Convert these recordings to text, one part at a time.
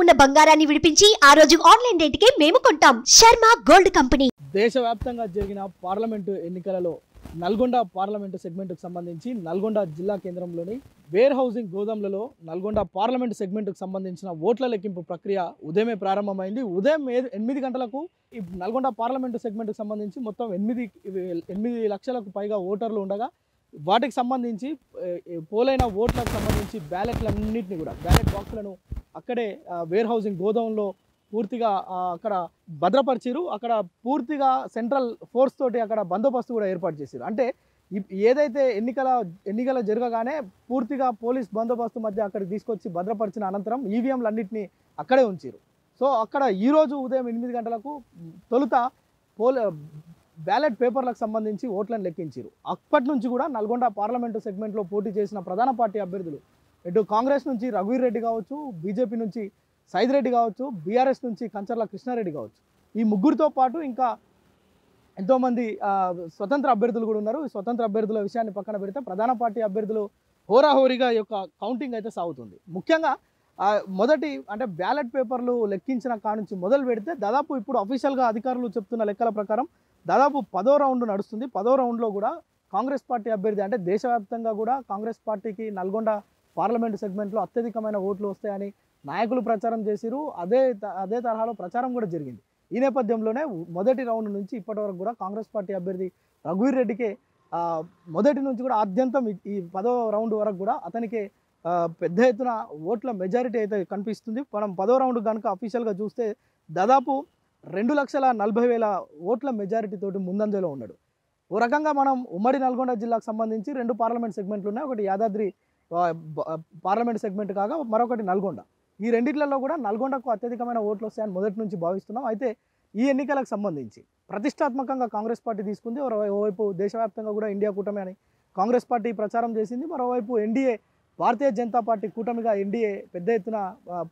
ఉన్న బంగారాన్ని విడిపించి ఆ రోజు ఆన్లైన్ రేటుకే మేము కొంటాం. Sharma gold company. దేశవ్యాప్తంగా జరిగిన పార్లమెంటు ఎన్నికలలో నల్గొండ పార్లమెంటు సెగ్మెంట్కు సంబంధించి నల్గొండ జిల్లా కేంద్రంలోని వేర్ హౌసింగ్ గోదాంలలో నల్గొండ పార్లమెంటు సెగ్మెంట్కు సంబంధించిన ఓట్ల లెక్కింపు ప్రక్రియ ఉదయమే ప్రారంభమైంది. ఉదయం 8 గంటలకు ఈ నల్గొండ పార్లమెంటు సెగ్మెంట్కు సంబంధించి మొత్తం 8 లక్షలకు పైగా ఓటర్లు ఉండగా వాటికి సంబంధించి పోలైన ఓట్లకు సంబంధించి బ్యాలెట్లన్నింటినీ కూడా బ్యాలెట్ బాక్సులను అక్కడే వేర్ హౌసింగ్ గోదాంలో పూర్తిగా అక్కడ భద్రపరిచారు. అక్కడ పూర్తిగా సెంట్రల్ ఫోర్స్ తోటి అక్కడ బందోబస్తు కూడా ఏర్పాటు చేశారు. అంటే ఏదైతే ఎన్నికల జరగగానే పూర్తిగా పోలీస్ బందోబస్తు మధ్య అక్కడికి తీసుకొచ్చి భద్రపరిచిన అనంతరం ఈవీఎంలన్నింటినీ అక్కడే ఉంచారు. సో అక్కడ ఈరోజు ఉదయం 8 గంటలకు తొలుత బ్యాలెట్ పేపర్లకు సంబంధించి ఓట్లను లెక్కించారు. అప్పటి నుంచి కూడా నల్గొండ పార్లమెంటు సెగ్మెంట్లో పోటీ చేసిన ప్రధాన పార్టీ అభ్యర్థులు ఇటు కాంగ్రెస్ నుంచి రఘువీర్ రెడ్డి కావచ్చు, బీజేపీ నుంచి సైద్ రెడ్డి కావచ్చు, బీఆర్ఎస్ నుంచి కంచర్ల కృష్ణారెడ్డి కావచ్చు, ఈ ముగ్గురితో పాటు ఇంకా ఎంతోమంది స్వతంత్ర అభ్యర్థులు కూడా ఉన్నారు. ఈ స్వతంత్ర అభ్యర్థుల విషయాన్ని పక్కన పెడితే ప్రధాన పార్టీ అభ్యర్థులు హోరాహోరీగా యొక్క కౌంటింగ్ అయితే సాగుతుంది. ముఖ్యంగా మొదటి అంటే బ్యాలెట్ పేపర్లు లెక్కించిన కానుంచి మొదలు పెడితే దాదాపు ఇప్పుడు అఫీషియల్గా అధికారులు చెప్తున్న లెక్కల ప్రకారం దాదాపు 10వ రౌండ్ నడుస్తుంది. 10వ రౌండ్లో కూడా కాంగ్రెస్ పార్టీ అభ్యర్థి అంటే దేశవ్యాప్తంగా కూడా కాంగ్రెస్ పార్టీకి నల్గొండ పార్లమెంటు సెగ్మెంట్లో అత్యధికమైన ఓట్లు వస్తాయని నాయకులు ప్రచారం చేసిరు. అదే తరహాలో ప్రచారం కూడా జరిగింది. ఈ నేపథ్యంలోనే మొదటి రౌండ్ నుంచి ఇప్పటి వరకు కూడా కాంగ్రెస్ పార్టీ అభ్యర్థి రఘువీర్ రెడ్డికే మొదటి నుంచి కూడా ఆద్యంతం ఈ 10వ రౌండ్ వరకు కూడా అతనికి పెద్ద ఎత్తున ఓట్ల మెజారిటీ అయితే కనిపిస్తుంది. మనం 10వ రౌండ్ కనుక అఫీషియల్గా చూస్తే దాదాపు 2,40,000 ఓట్ల మెజారిటీ తోటి ముందంజలో ఉన్నాడు. ఓ రకంగా మనం ఉమ్మడి నల్గొండ జిల్లాకు సంబంధించి 2 పార్లమెంట్ సెగ్మెంట్లు ఉన్నాయి. ఒకటి యాదాద్రి పార్లమెంట్ సెగ్మెంట్ కాగా మరొకటి నల్గొండ. ఈ రెండిట్లలో కూడా నల్గొండకు అత్యధికమైన ఓట్లు వస్తాయని మొదటి నుంచి భావిస్తున్నాం. అయితే ఈ ఎన్నికలకు సంబంధించి ప్రతిష్టాత్మకంగా కాంగ్రెస్ పార్టీ తీసుకుంది. ఓవైపు దేశవ్యాప్తంగా కూడా ఇండియా కూటమి అని కాంగ్రెస్ పార్టీ ప్రచారం చేసింది. మరోవైపు ఎన్డీఏ భారతీయ జనతా పార్టీ కూటమిగా ఎన్డీఏ పెద్ద ఎత్తున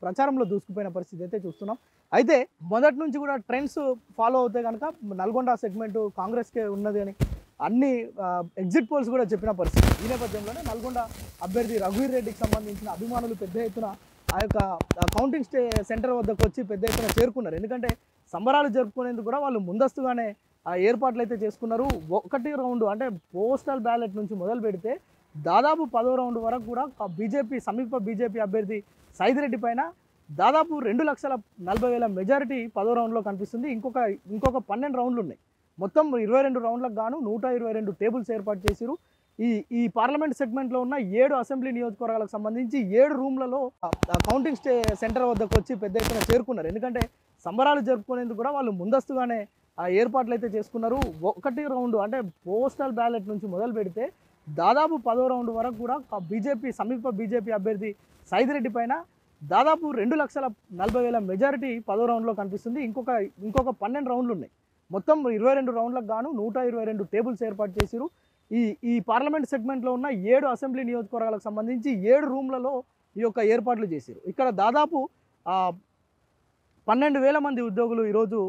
ప్రచారంలో దూసుకుపోయిన పరిస్థితి అయితే చూస్తున్నాం. అయితే మొదటి నుంచి కూడా ట్రెండ్స్ ఫాలో అవుతే కనుక నల్గొండ సెగ్మెంటు కాంగ్రెస్కే ఉన్నది అని అన్ని ఎగ్జిట్ పోల్స్ కూడా చెప్పిన పరిస్థితి. ఈ నేపథ్యంలోనే నల్గొండ అభ్యర్థి రఘువీర్ రెడ్డికి సంబంధించిన అభిమానులు పెద్ద ఎత్తున ఆ యొక్క కౌంటింగ్ సెంటర్ వద్దకు వచ్చి పెద్ద ఎత్తున చేరుకున్నారు. ఎందుకంటే సంబరాలు జరుపుకునేందుకు కూడా వాళ్ళు ముందస్తుగానే ఏర్పాట్లు అయితే చేసుకున్నారు. ఒకటి రౌండ్ అంటే పోస్టల్ బ్యాలెట్ నుంచి మొదలు పెడితే దాదాపు 10వ రౌండ్ వరకు కూడా సమీప బీజేపీ అభ్యర్థి సైద్ రెడ్డి పైన దాదాపు 2,40,000 మెజారిటీ 10వ రౌండ్లో కనిపిస్తుంది. ఇంకొక 12 రౌండ్లు ఉన్నాయి. మొత్తం 22 రౌండ్లకు గాను 122 టేబుల్స్ ఏర్పాటు చేసిరు. ఈ పార్లమెంట్ సెగ్మెంట్లో ఉన్న 7 అసెంబ్లీ నియోజకవర్గాలకు సంబంధించి 7 రూమ్లలో కౌంటింగ్ సెంటర్ వద్దకు వచ్చి పెద్ద ఎత్తున చేరుకున్నారు. ఎందుకంటే సంబరాలు జరుపుకునేందుకు కూడా వాళ్ళు ముందస్తుగానే ఏర్పాట్లు అయితే చేసుకున్నారు. ఒకటి రౌండ్ అంటే పోస్టల్ బ్యాలెట్ నుంచి మొదలు పెడితే దాదాపు 10వ రౌండ్ వరకు కూడా సమీప బీజేపీ అభ్యర్థి సైద్ రెడ్డి పైన దాదాపు 2,40,000 మెజారిటీ 10వ రౌండ్లో కనిపిస్తుంది. ఇంకొక 12 రౌండ్లు ఉన్నాయి. మొత్తం 22 రౌండ్లకు గాను 122 టేబుల్స్ ఏర్పాటు చేసిరు. ఈ పార్లమెంట్ సెగ్మెంట్లో ఉన్న 7 అసెంబ్లీ నియోజకవర్గాలకు సంబంధించి 7 రూమ్లలో ఈ యొక్క ఏర్పాట్లు చేసిరు. ఇక్కడ దాదాపు 12,000 మంది ఉద్యోగులు ఈరోజు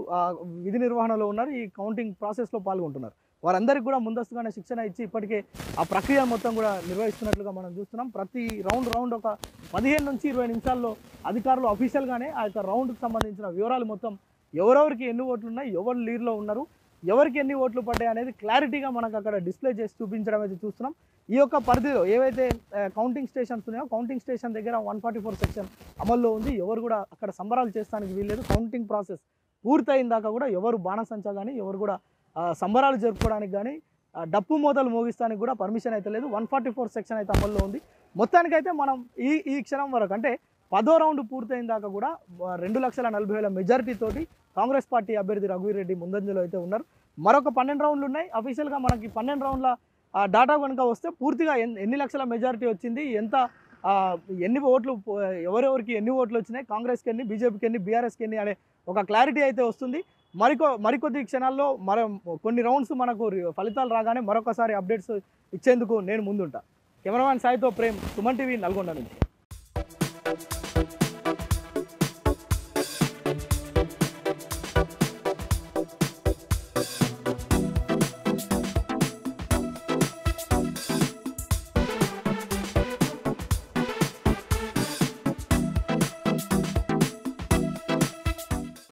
విధి నిర్వహణలో ఉన్నారు. ఈ కౌంటింగ్ ప్రాసెస్లో పాల్గొంటున్నారు. వారందరికీ కూడా ముందస్తుగానే శిక్షణ ఇచ్చి ఇప్పటికే ఆ ప్రక్రియ మొత్తం కూడా నిర్వహిస్తున్నట్లుగా మనం చూస్తున్నాం. ప్రతి రౌండ్ ఒక 15 నుంచి 20 నిమిషాల్లో అధికారులు అఫీషియల్గానే ఆ యొక్క రౌండ్కి సంబంధించిన వివరాలు మొత్తం ఎవరెవరికి ఎన్ని ఓట్లు ఉన్నాయి, ఎవరు లీడ్లో ఉన్నారు, ఎవరికి ఎన్ని ఓట్లు పడ్డాయి అనేది క్లారిటీగా మనకు అక్కడ డిస్ప్లే చేసి చూపించడం అయితే చూస్తున్నాం. ఈ యొక్క పరిధిలో ఏవైతే కౌంటింగ్ స్టేషన్స్ ఉన్నాయో కౌంటింగ్ స్టేషన్ దగ్గర 144 సెక్షన్ అమల్లో ఉంది. ఎవరు కూడా అక్కడ సంబరాలు చేస్తానికి వీల్లేదు. కౌంటింగ్ ప్రాసెస్ పూర్తయిన దాకా కూడా ఎవరు బాణసంచా కానీ ఎవరు కూడా సంబరాలు జరుపుకోవడానికి కానీ డప్పు మోతలు మోగిస్తానికి కూడా పర్మిషన్ అయితే లేదు. 144 సెక్షన్ అయితే అమల్లో ఉంది. మొత్తానికైతే మనం ఈ క్షణం వరకు అంటే 10వ రౌండ్ పూర్తయిన దాకా కూడా 2,40,000 మెజారిటీ తోటి కాంగ్రెస్ పార్టీ అభ్యర్థి రఘువీర్ రెడ్డి ముందంజలో అయితే ఉన్నారు. మరొక 12 రౌండ్లు ఉన్నాయి. అఫీషియల్గా మనకి 12 రౌండ్ల డాటా కనుక వస్తే పూర్తిగా ఎన్ని లక్షల మెజారిటీ వచ్చింది, ఎన్ని ఓట్లు ఎవరెవరికి ఎన్ని ఓట్లు వచ్చినాయి, కాంగ్రెస్కి ఎన్ని, బీజేపీకి ఎన్ని, బీఆర్ఎస్కి ఎన్ని అనే ఒక క్లారిటీ అయితే వస్తుంది. మరికొద్ది క్షణాల్లో కొన్ని రౌండ్స్ మనకు ఫలితాలు రాగానే మరొకసారి అప్డేట్స్ ఇచ్చేందుకు నేను ముందుంటా. కెమెరామ్యాన్ సాయితో ప్రేమ్, సుమన్ టీవీ, నల్గొండ నుంచి.